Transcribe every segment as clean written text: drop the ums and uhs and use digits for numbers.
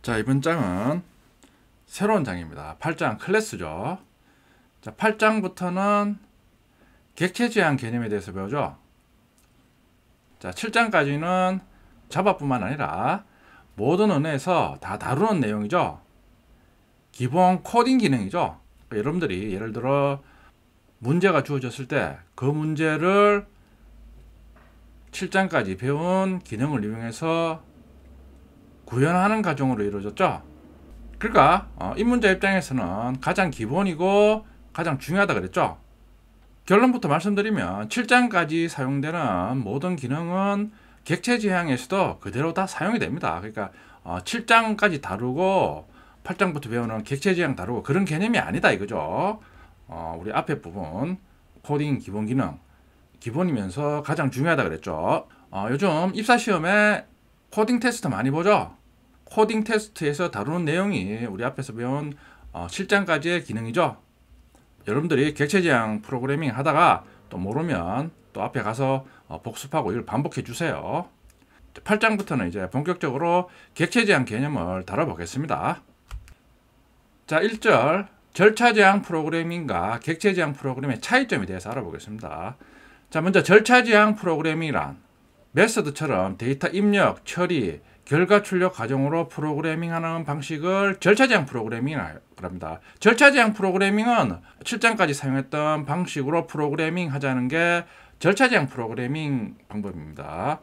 자, 이번 장은 새로운 장입니다. 8장 클래스죠. 자, 8장부터는 객체 지향 개념에 대해서 배우죠. 자, 7장까지는 자바뿐만 아니라 모든 언어에서 다 다루는 내용이죠. 기본 코딩 기능이죠. 여러분들이 예를 들어 문제가 주어졌을 때 그 문제를 7장까지 배운 기능을 이용해서 구현하는 과정으로 이루어졌죠. 그러니까 입문자 입장에서는 가장 기본이고 가장 중요하다 그랬죠. 결론부터 말씀드리면 7장까지 사용되는 모든 기능은 객체 지향에서도 그대로 다 사용이 됩니다. 그러니까 7장까지 다루고 8장부터 배우는 객체 지향 다루고 그런 개념이 아니다 이거죠. 우리 앞에 부분 코딩 기본 기능 기본이면서 가장 중요하다 그랬죠. 요즘 입사시험에 코딩 테스트 많이 보죠. 코딩 테스트에서 다루는 내용이 우리 앞에서 배운 7장까지의 기능이죠. 여러분들이 객체 지향 프로그래밍 하다가 또 모르면 또 앞에 가서 복습하고 이걸 반복해 주세요. 8장부터는 이제 본격적으로 객체 지향 개념을 다뤄보겠습니다. 자, 1절 절차 지향 프로그래밍과 객체 지향 프로그래밍의 차이점에 대해서 알아보겠습니다. 자, 먼저 절차 지향 프로그래밍이란 메서드처럼 데이터 입력, 처리, 결과 출력 과정으로 프로그래밍하는 방식을 절차 지향 프로그래밍이라고 합니다. 절차 지향 프로그래밍은 7장까지 사용했던 방식으로 프로그래밍 하자는 게 절차 지향 프로그래밍 방법입니다.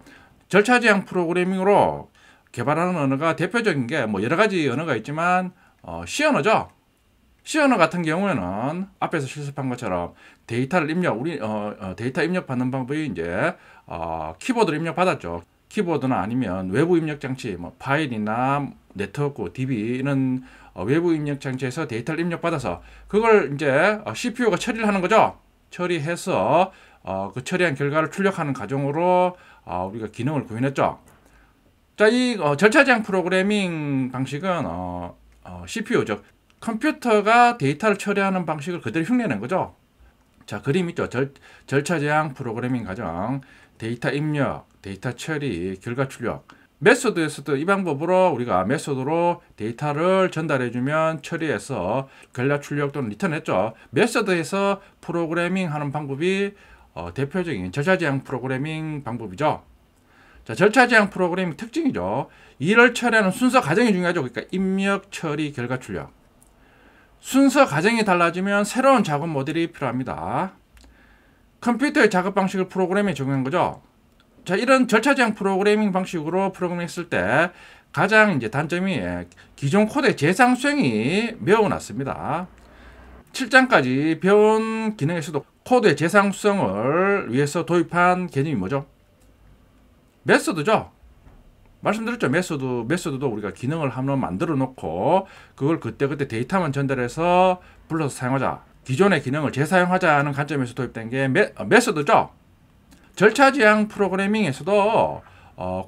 절차 지향 프로그래밍으로 개발하는 언어가 대표적인 게 뭐 여러 가지 언어가 있지만 C 언어죠. C 언어 같은 경우에는 앞에서 실습한 것처럼 데이터를 입력, 데이터 입력 받는 방법이 이제 키보드로 입력 받았죠. 키보드나 아니면 외부 입력 장치, 뭐 파일이나 네트워크, DB 이런 외부 입력 장치에서 데이터를 입력 받아서 그걸 이제 CPU가 처리를 하는 거죠. 처리해서 그 처리한 결과를 출력하는 과정으로 우리가 기능을 구현했죠. 자, 이 절차 지향 프로그래밍 방식은 CPU, 즉 컴퓨터가 데이터를 처리하는 방식을 그대로 흉내낸 거죠. 자, 그림 있죠. 절차 지향 프로그래밍 과정, 데이터 입력, 데이터 처리, 결과 출력. 메소드에서도 이 방법으로 우리가 메소드로 데이터를 전달해주면 처리해서 결과 출력 또는 리턴했죠. 메소드에서 프로그래밍 하는 방법이 대표적인 절차 지향 프로그래밍 방법이죠. 자, 절차 지향 프로그래밍 특징이죠. 일을 처리하는 순서 과정이 중요하죠. 그러니까 입력, 처리, 결과 출력. 순서 과정이 달라지면 새로운 작업 모델이 필요합니다. 컴퓨터의 작업 방식을 프로그램에 적용한 거죠. 자, 이런 절차 지향 프로그래밍 방식으로 프로그램했을 때 가장 이제 단점이 기존 코드의 재사용성이 매우 낮습니다. 7장까지 배운 기능에서도 코드의 재사용성을 위해서 도입한 개념이 뭐죠? 메소드죠. 말씀드렸죠. 메소드도 우리가 기능을 한번 만들어 놓고 그걸 그때그때 데이터만 전달해서 불러서 사용하자. 기존의 기능을 재사용하자는 관점에서 도입된 게 메소드죠. 절차 지향 프로그래밍에서도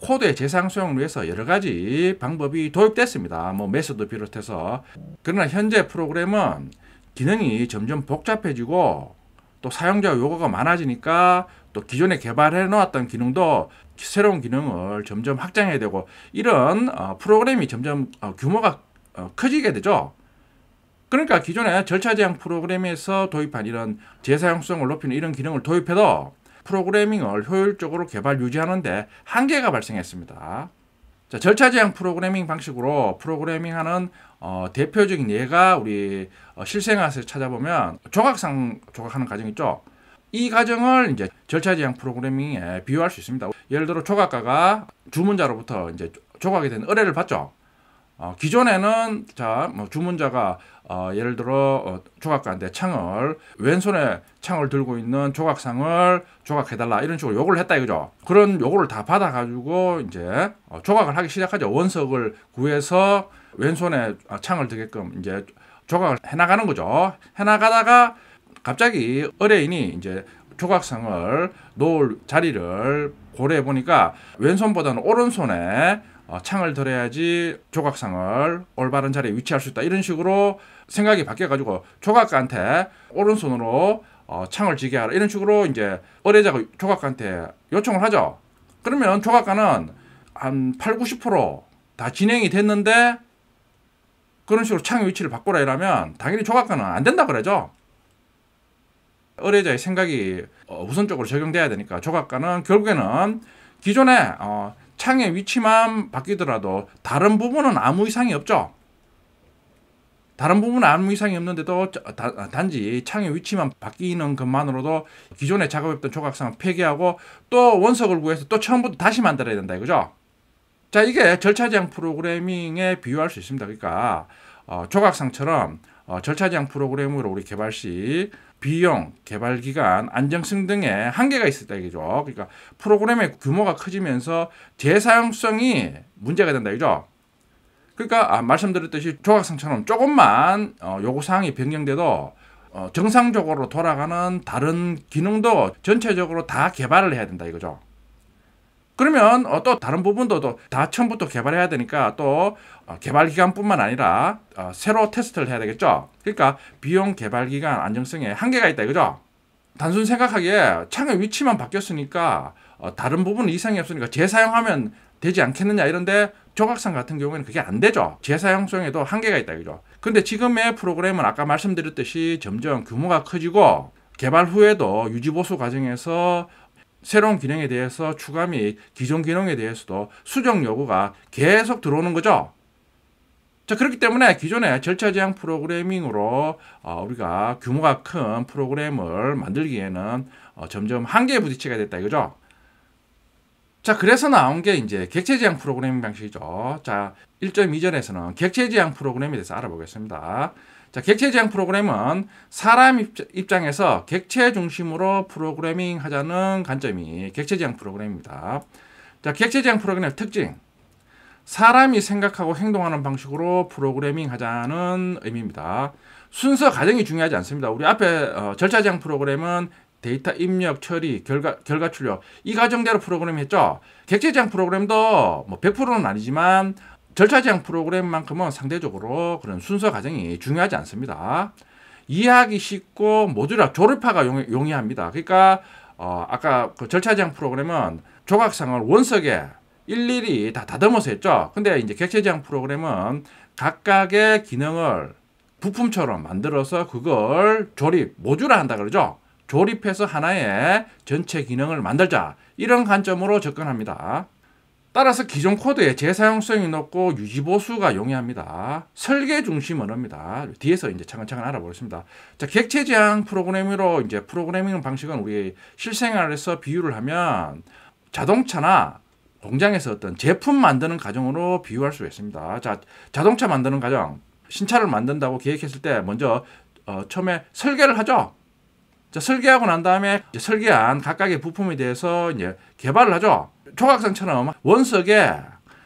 코드의 재사용성을 위해서 여러 가지 방법이 도입됐습니다. 뭐 메소드 비롯해서. 그러나 현재 프로그램은 기능이 점점 복잡해지고 또 사용자 요구가 많아지니까 또 기존에 개발해 놓았던 기능도 새로운 기능을 점점 확장해야 되고 이런 프로그램이 점점 규모가 커지게 되죠. 그러니까 기존에 절차 지향 프로그램에서 도입한 이런 재사용성을 높이는 이런 기능을 도입해도 프로그래밍을 효율적으로 개발 유지하는데 한계가 발생했습니다. 자, 절차 지향 프로그래밍 방식으로 프로그래밍하는 대표적인 예가 우리 실생활에서 찾아보면 조각하는 과정 있죠. 이 과정을 이제 절차 지향 프로그래밍에 비유할 수 있습니다. 예를 들어 조각가가 주문자로부터 이제 조각에 대한 의뢰를 받죠. 기존에는 뭐 주문자가 예를 들어 조각가한테 왼손에 창을 들고 있는 조각상을 조각해달라 이런 식으로 요구를 했다 이거죠. 그런 요구를 다 받아가지고 이제 조각을 하기 시작하죠. 원석을 구해서 왼손에 창을 들게끔 이제 조각을 해나가는 거죠. 해나가다가 갑자기 의뢰인이 이제 조각상을 놓을 자리를 고려해 보니까 왼손보다는 오른손에 창을 들어야지 조각상을 올바른 자리에 위치할 수 있다. 이런 식으로 생각이 바뀌어가지고 조각가한테 오른손으로 창을 쥐게 하라. 이런 식으로 이제 의뢰자가 조각가한테 요청을 하죠. 그러면 조각가는 한 8, 90% 다 진행이 됐는데 그런 식으로 창의 위치를 바꾸라 이러면 당연히 조각가는 안 된다 그러죠. 의뢰자의 생각이 우선적으로 적용돼야 되니까 조각가는 결국에는 기존에 창의 위치만 바뀌더라도 다른 부분은 아무 이상이 없죠. 다른 부분은 아무 이상이 없는데도 단지 창의 위치만 바뀌는 것만으로도 기존에 작업했던 조각상을 폐기하고 또 원석을 구해서 또 처음부터 다시 만들어야 된다 이거죠. 자, 이게 절차 제한 프로그래밍에 비유할 수 있습니다. 그러니까 조각상처럼 절차 제한 프로그램으로 우리 개발 시 비용, 개발 기간, 안정성 등의 한계가 있었다 이거죠. 그러니까 프로그램의 규모가 커지면서 재사용성이 문제가 된다 이거죠. 그러니까 말씀드렸듯이 조각상처럼 조금만 요구사항이 변경돼도 정상적으로 돌아가는 다른 기능도 전체적으로 다 개발을 해야 된다 이거죠. 그러면 또 다른 부분도 다 처음부터 개발해야 되니까 또 개발 기간뿐만 아니라 새로 테스트를 해야 되겠죠. 그러니까 비용, 개발 기간, 안정성에 한계가 있다 이거죠. 단순 생각하기에 창의 위치만 바뀌었으니까 다른 부분은 이상이 없으니까 재사용하면 되지 않겠느냐 이런데 조각상 같은 경우에는 그게 안 되죠. 재사용성에도 한계가 있다 이거죠. 근데 지금의 프로그램은 아까 말씀드렸듯이 점점 규모가 커지고 개발 후에도 유지보수 과정에서 새로운 기능에 대해서 추가 및 기존 기능에 대해서도 수정 요구가 계속 들어오는 거죠. 자, 그렇기 때문에 기존의 절차 제한 프로그래밍으로 우리가 규모가 큰 프로그램을 만들기에는 점점 한계에 부딪히게 됐다 이거죠. 자, 그래서 나온 게 이제 객체 지향 프로그래밍 방식이죠. 자, 1.2절에서는 객체 지향 프로그램에 대해서 알아보겠습니다. 자, 객체 지향 프로그램은 사람 입장에서 객체 중심으로 프로그래밍 하자는 관점이 객체 지향 프로그램입니다. 자, 객체 지향 프로그램의 특징. 사람이 생각하고 행동하는 방식으로 프로그래밍 하자는 의미입니다. 순서 과정이 중요하지 않습니다. 우리 앞에 절차 지향 프로그램은 데이터 입력, 처리, 결과 출력 이 과정대로 프로그램 했죠. 객체 지향 프로그램도 뭐 100%는 아니지만 절차 지향 프로그램만큼은 상대적으로 그런 순서 과정이 중요하지 않습니다. 이해하기 쉽고 모듈화, 조립화가 용이합니다. 그러니까 아까 그 절차 지향 프로그램은 조각상을 원석에 일일이 다 다듬어서 했죠. 근데 이제 객체 지향 프로그램은 각각의 기능을 부품처럼 만들어서 그걸 조립, 모듈화 한다 그러죠. 조립해서 하나의 전체 기능을 만들자 이런 관점으로 접근합니다. 따라서 기존 코드에 재사용성이 높고 유지보수가 용이합니다. 설계 중심 언어입니다. 뒤에서 이제 차근차근 알아보겠습니다. 자, 객체 지향 프로그래밍으로 이제 프로그래밍 방식은 우리 실생활에서 비유를 하면 자동차나 공장에서 어떤 제품 만드는 과정으로 비유할 수 있습니다. 자, 자동차 만드는 과정, 신차를 만든다고 계획했을 때 먼저 처음에 설계를 하죠. 자, 설계하고 난 다음에 이제 설계한 각각의 부품에 대해서 이제 개발을 하죠. 조각상처럼 원석에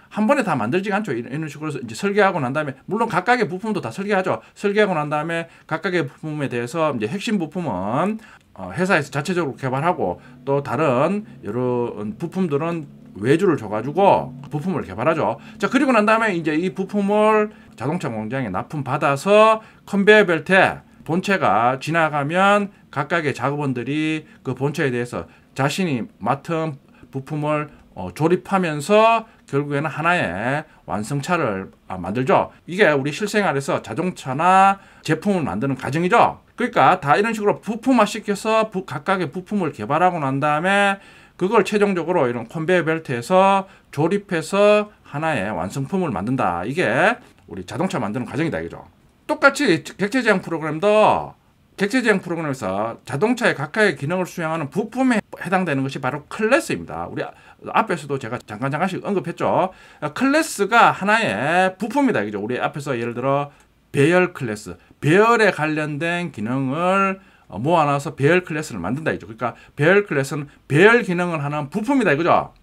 한 번에 다 만들지가 않죠. 이런 식으로 이제 설계하고 난 다음에 물론 각각의 부품도 다 설계하죠. 설계하고 난 다음에 각각의 부품에 대해서 이제 핵심 부품은 회사에서 자체적으로 개발하고 또 다른 여러 부품들은 외주를 줘가지고 부품을 개발하죠. 자, 그리고 난 다음에 이제 이 부품을 자동차 공장에 납품받아서 컨베이어 벨트에 본체가 지나가면 각각의 작업원들이 그 본체에 대해서 자신이 맡은 부품을 조립하면서 결국에는 하나의 완성차를 만들죠. 이게 우리 실생활에서 자동차나 제품을 만드는 과정이죠. 그러니까 다 이런 식으로 부품화 시켜서 각각의 부품을 개발하고 난 다음에 그걸 최종적으로 이런 컨베이어 벨트에서 조립해서 하나의 완성품을 만든다. 이게 우리 자동차 만드는 과정이다 이거죠. 똑같이 객체 지향 프로그램도 객체 지향 프로그램에서 자동차의 각각의 기능을 수행하는 부품에 해당되는 것이 바로 클래스입니다. 우리 앞에서도 제가 잠깐씩 언급했죠. 클래스가 하나의 부품이다 이거죠. 우리 앞에서 예를 들어 배열 클래스, 배열에 관련된 기능을 모아놔서 배열 클래스를 만든다 이거죠. 그러니까 배열 클래스는 배열 기능을 하는 부품이다 이거죠.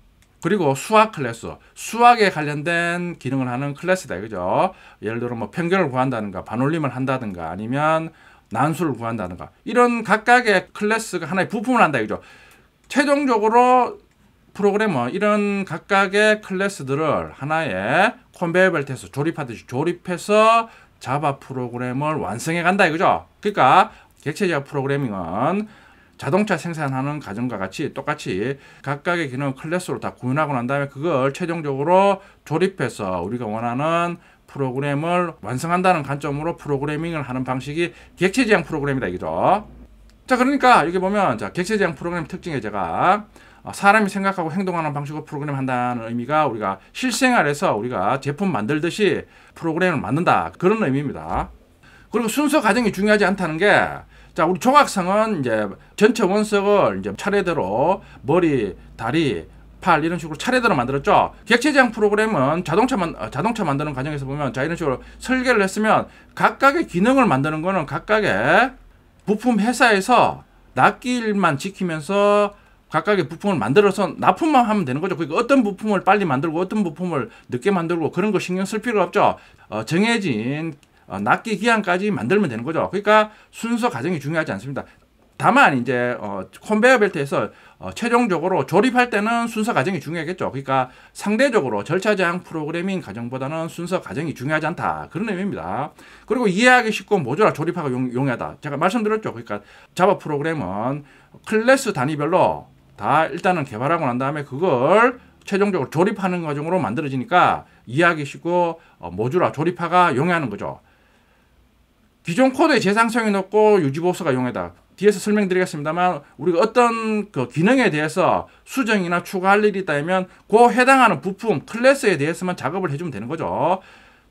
그리고 수학 클래스, 수학에 관련된 기능을 하는 클래스다 이거죠. 예를 들어 뭐 평균을 구한다든가 반올림을 한다든가 아니면 난수를 구한다든가 이런 각각의 클래스가 하나의 부품을 한다 이거죠. 최종적으로 프로그램은 이런 각각의 클래스들을 하나의 컨베이어 벨트에서 조립하듯이 조립해서 자바 프로그램을 완성해 간다 이거죠. 그러니까 객체 지향 프로그래밍은 자동차 생산하는 과정과 같이 똑같이 각각의 기능을 클래스로 다 구현하고 난 다음에 그걸 최종적으로 조립해서 우리가 원하는 프로그램을 완성한다는 관점으로 프로그래밍을 하는 방식이 객체지향 프로그램이다 이거죠. 자, 그러니까 여기 보면 자, 객체지향 프로그램 특징에 제가 사람이 생각하고 행동하는 방식으로 프로그램 한다는 의미가 우리가 실생활에서 우리가 제품 만들듯이 프로그램을 만든다 그런 의미입니다. 그리고 순서 과정이 중요하지 않다는 게 자, 우리 조각상은 이제 전체 원석을 이제 차례대로 머리, 다리, 팔 이런 식으로 차례대로 만들었죠. 객체지향 프로그램은 자동차 만드는 과정에서 보면 자, 이런 식으로 설계를 했으면 각각의 기능을 만드는 거는 각각의 부품 회사에서 납기일만 지키면서 각각의 부품을 만들어서 납품만 하면 되는 거죠. 그러니까 어떤 부품을 빨리 만들고 어떤 부품을 늦게 만들고 그런 거 신경 쓸 필요가 없죠. 정해진 납기 기한까지 만들면 되는 거죠. 그러니까 순서 과정이 중요하지 않습니다. 다만 이제 컨베이어 벨트에서 최종적으로 조립할 때는 순서 과정이 중요하겠죠. 그러니까 상대적으로 절차 제한 프로그래밍 과정보다는 순서 과정이 중요하지 않다 그런 의미입니다. 그리고 이해하기 쉽고 모듈화 조립하기 용이하다. 제가 말씀드렸죠. 그러니까 자바 프로그램은 클래스 단위별로 다 일단은 개발하고 난 다음에 그걸 최종적으로 조립하는 과정으로 만들어지니까 이해하기 쉽고 모듈화 조립화가 용이하는 거죠. 기존 코드의 재사용성이 높고 유지보수가 용이하다. 뒤에서 설명드리겠습니다만 우리가 어떤 그 기능에 대해서 수정이나 추가할 일이 있다면 그 해당하는 부품 클래스에 대해서만 작업을 해주면 되는 거죠.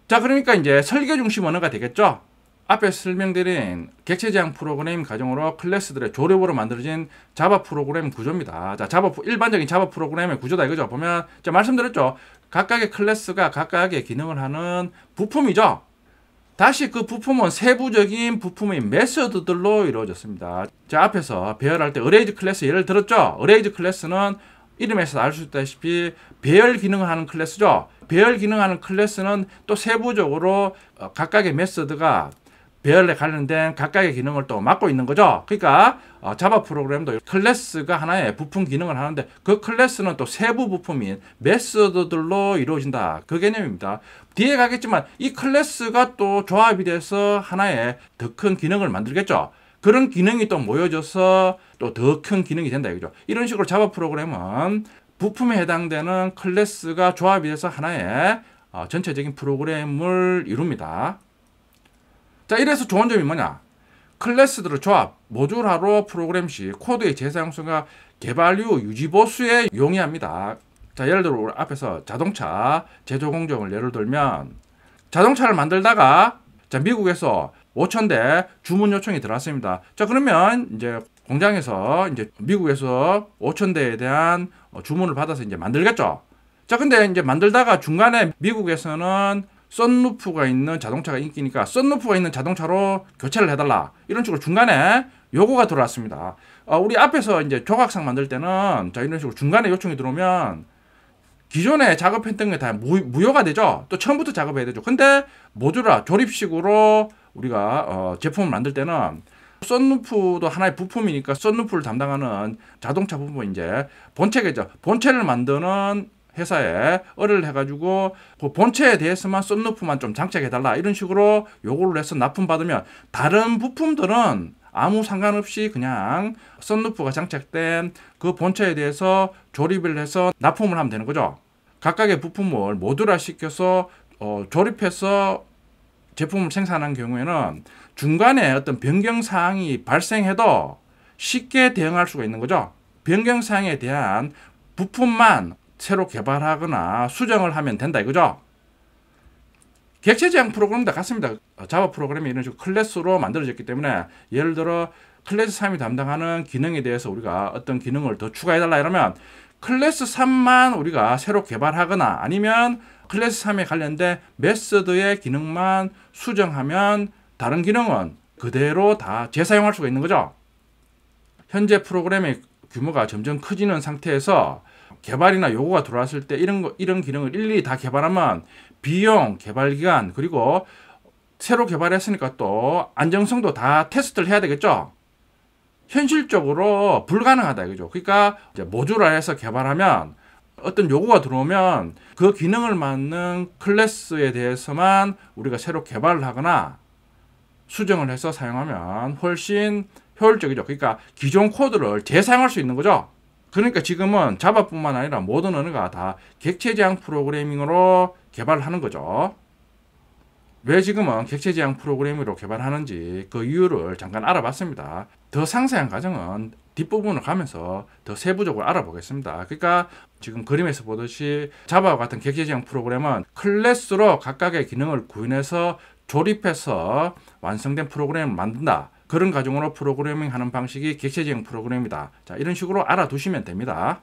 자, 그러니까 이제 설계 중심 언어가 되겠죠. 앞에서 설명드린 객체지향 프로그램 과정으로 클래스들의 조립으로 만들어진 자바 프로그램 구조입니다. 자, 일반적인 자바 프로그램의 구조다 이거죠. 보면 자, 말씀드렸죠. 각각의 클래스가 각각의 기능을 하는 부품이죠. 다시 그 부품은 세부적인 부품의 메서드들로 이루어졌습니다. 자, 앞에서 배열할 때 어레이즈 클래스 예를 들었죠. 어레이즈 클래스는 이름에서 알 수 있다시피 배열 기능을 하는 클래스죠. 배열 기능하는 클래스는 또 세부적으로 각각의 메서드가 배열에 관련된 각각의 기능을 또 맡고 있는 거죠. 그러니까 자바 프로그램도 클래스가 하나의 부품 기능을 하는데 그 클래스는 또 세부 부품인 메서드들로 이루어진다. 그 개념입니다. 뒤에 가겠지만 이 클래스가 또 조합이 돼서 하나의 더 큰 기능을 만들겠죠. 그런 기능이 또 모여져서 또 더 큰 기능이 된다 이거죠. 이런 식으로 자바 프로그램은 부품에 해당되는 클래스가 조합이 돼서 하나의 전체적인 프로그램을 이룹니다. 자, 이래서 좋은 점이 뭐냐? 클래스들의 조합, 모듈화로 프로그램 시 코드의 재사용성과 개발 후 유지보수에 용이합니다. 자, 예를 들어 우리 앞에서 자동차 제조 공정을 예를 들면 자동차를 만들다가 자, 미국에서 5,000대 주문 요청이 들어왔습니다. 자, 그러면 이제 공장에서 이제 미국에서 5,000대에 대한 주문을 받아서 이제 만들겠죠. 자, 근데 이제 만들다가 중간에 미국에서는 썬루프가 있는 자동차가 인기니까 썬루프가 있는 자동차로 교체를 해달라. 이런 식으로 중간에 요구가 들어왔습니다. 우리 앞에서 이제 조각상 만들 때는 자, 이런 식으로 중간에 요청이 들어오면 기존에 작업했던 게 다 무효가 되죠. 또 처음부터 작업해야 되죠. 근데 모듈화 조립식으로 우리가 제품을 만들 때는 썬루프도 하나의 부품이니까 썬루프를 담당하는 자동차 부품은 이제 본체겠죠. 본체를 만드는 회사에 의뢰를 해가지고 그 본체에 대해서만 썬루프만 좀 장착해달라 이런 식으로 요구를 해서 납품받으면 다른 부품들은 아무 상관없이 그냥 썬루프가 장착된 그 본체에 대해서 조립을 해서 납품을 하면 되는 거죠. 각각의 부품을 모듈화 시켜서 조립해서 제품을 생산한 경우에는 중간에 어떤 변경사항이 발생해도 쉽게 대응할 수가 있는 거죠. 변경사항에 대한 부품만 새로 개발하거나 수정을 하면 된다 이거죠. 객체지향 프로그램도 같습니다. 자바 프로그램이 이런 식으로 클래스로 만들어졌기 때문에 예를 들어 클래스 3이 담당하는 기능에 대해서 우리가 어떤 기능을 더 추가해달라 이러면 클래스 3만 우리가 새로 개발하거나 아니면 클래스 3에 관련된 메서드의 기능만 수정하면 다른 기능은 그대로 다 재사용할 수가 있는 거죠. 현재 프로그램의 규모가 점점 커지는 상태에서 개발이나 요구가 들어왔을 때 이런 기능을 일일이 다 개발하면 비용, 개발 기간, 그리고 새로 개발했으니까 또 안정성도 다 테스트를 해야 되겠죠. 현실적으로 불가능하다 이거죠. 그러니까 이제 모듈화해서 개발하면 어떤 요구가 들어오면 그 기능을 맞는 클래스에 대해서만 우리가 새로 개발을 하거나 수정을 해서 사용하면 훨씬 효율적이죠. 그러니까 기존 코드를 재사용할 수 있는 거죠. 그러니까 지금은 자바뿐만 아니라 모든 언어가 다 객체지향 프로그래밍으로 개발을 하는 거죠. 왜 지금은 객체 지향 프로그래밍으로 개발하는지 그 이유를 잠깐 알아봤습니다. 더 상세한 과정은 뒷부분을 가면서 더 세부적으로 알아보겠습니다. 그러니까 지금 그림에서 보듯이 자바와 같은 객체 지향 프로그램은 클래스로 각각의 기능을 구현해서 조립해서 완성된 프로그램을 만든다. 그런 과정으로 프로그래밍 하는 방식이 객체 지향 프로그램이다. 자, 이런 식으로 알아두시면 됩니다.